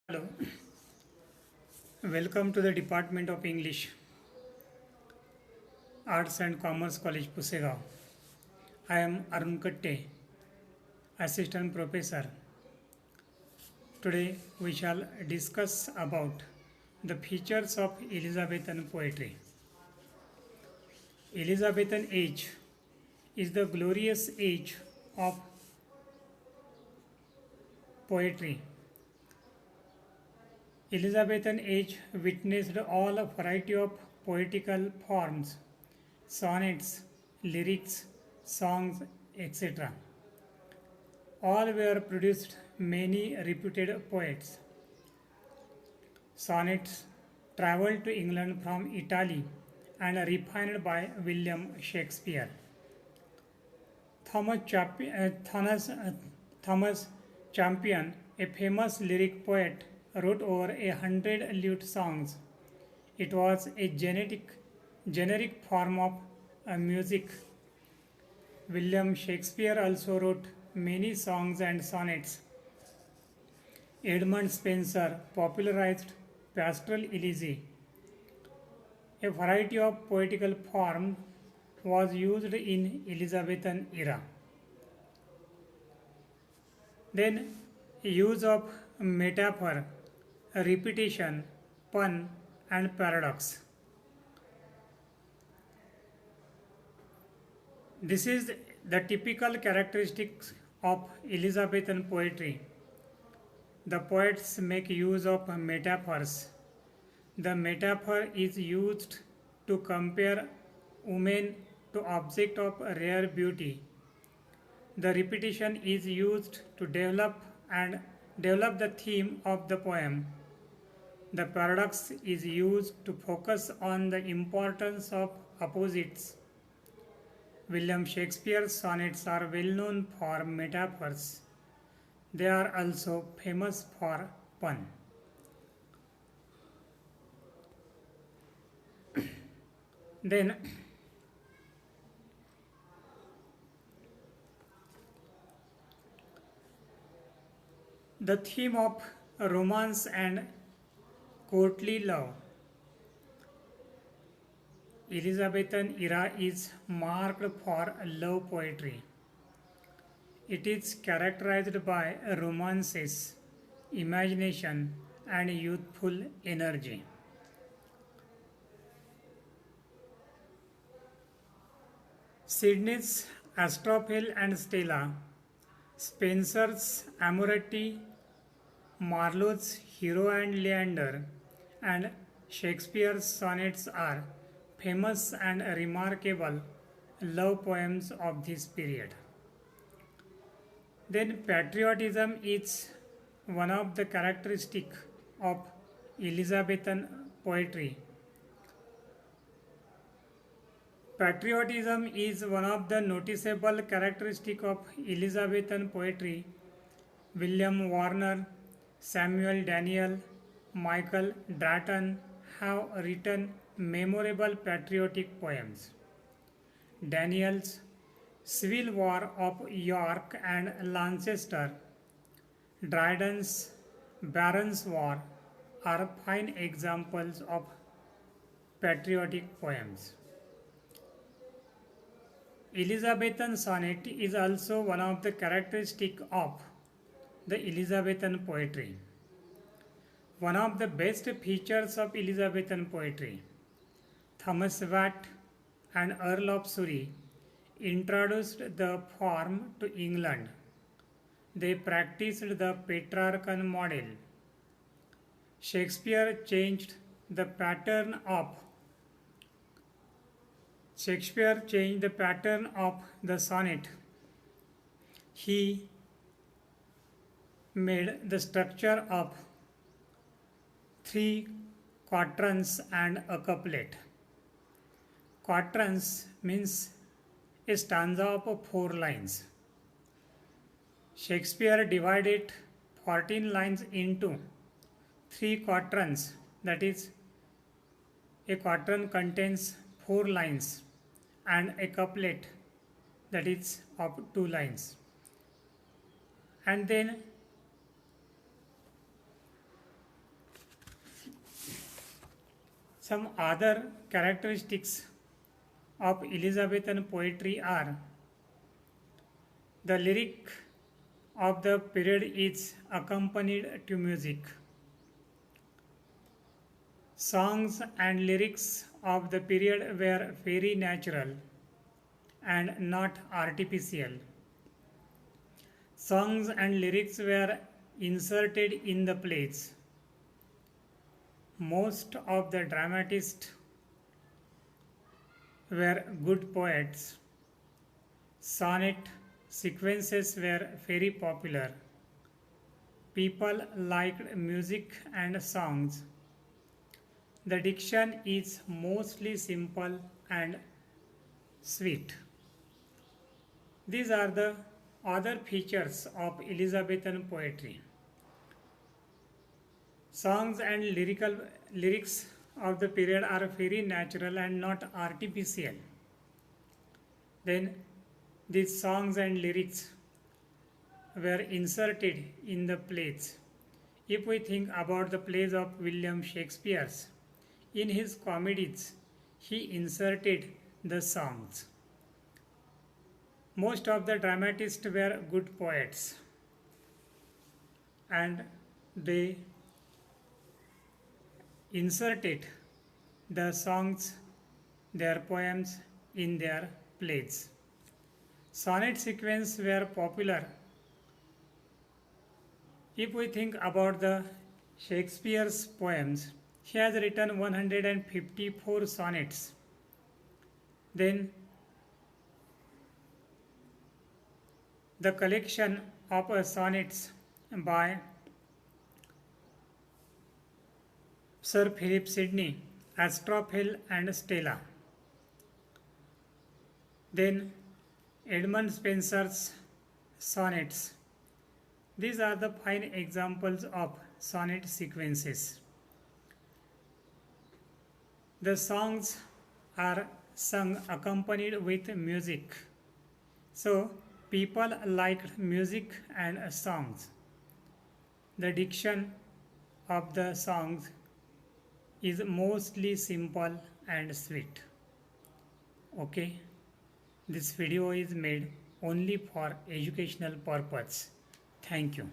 Hello, welcome to the Department of English, Arts and Commerce College, Pusegaon. I am Arun Katte, Assistant Professor. Today we shall discuss about the features of Elizabethan poetry. Elizabethan age is the glorious age of poetry. Elizabethan age witnessed all a variety of poetical forms, sonnets, lyrics, songs, etc. All were produced many reputed poets. Sonnets traveled to England from Italy and refined by William Shakespeare. Thomas Champion, a famous lyric poet, wrote over 100 lute songs. It was a generic form of music. William Shakespeare also wrote many songs and sonnets. Edmund Spenser popularized pastoral elegy. A variety of poetical forms was used in Elizabethan era. Then use of metaphor, repetition, pun and paradox. This is the typical characteristics of Elizabethan poetry. The poets make use of metaphors. The metaphor is used to compare women to objects of rare beauty. The repetition is used to develop the theme of the poem. The paradox is used to focus on the importance of opposites. William Shakespeare's sonnets are well known for metaphors. They are also famous for pun. Then the theme of romance and courtly love. Elizabethan era is marked for love poetry. It is characterized by romances, imagination, and youthful energy. Sidney's Astrophel and Stella, Spenser's Amorati, Marlowe's Hero and Leander, and Shakespeare's sonnets are famous and remarkable love poems of this period. Then patriotism is one of the characteristics of Elizabethan poetry. Patriotism is one of the noticeable characteristics of Elizabethan poetry. William Warner, Samuel Daniel, Michael Drayton have written memorable patriotic poems. Daniel's Civil War of York and Lancaster, Dryden's Baron's War are fine examples of patriotic poems. Elizabethan sonnet is also one of the characteristics of the Elizabethan poetry. One of the best features of Elizabethan poetry, Thomas Watt and Earl of Surrey introduced the form to England. They practiced the Petrarchan model. Shakespeare changed the pattern of the sonnet. He made the structure of three quatrains and a couplet. Quatrains means a stanza of 4 lines. Shakespeare divided 14 lines into 3 quatrains, that is, a quatrain contains 4 lines and a couplet that is of 2 lines. And then Some other characteristics of Elizabethan poetry are: the lyric of the period is accompanied to music. Songs and lyrics of the period were very natural and not artificial. Songs and lyrics were inserted in the plays. Most of the dramatists were good poets. Sonnet sequences were very popular. People liked music and songs. The diction is mostly simple and sweet. These are the other features of Elizabethan poetry. Songs and lyrics of the period are very natural and not artificial. Then these songs and lyrics were inserted in the plays. If we think about the plays of William Shakespeare, in his comedies he inserted the songs. Most of the dramatists were good poets and they inserted the songs, their poems in their plays. Sonnet sequences were popular. If we think about the Shakespeare's poems, he has written 154 sonnets. Then the collection of sonnets by Sir Philip Sidney, Astrophel and Stella. Then Edmund Spenser's sonnets. These are the fine examples of sonnet sequences. The songs are sung accompanied with music. So people liked music and songs. The diction of the songs is mostly simple and sweet. Okay, this video is made only for educational purpose. Thank you.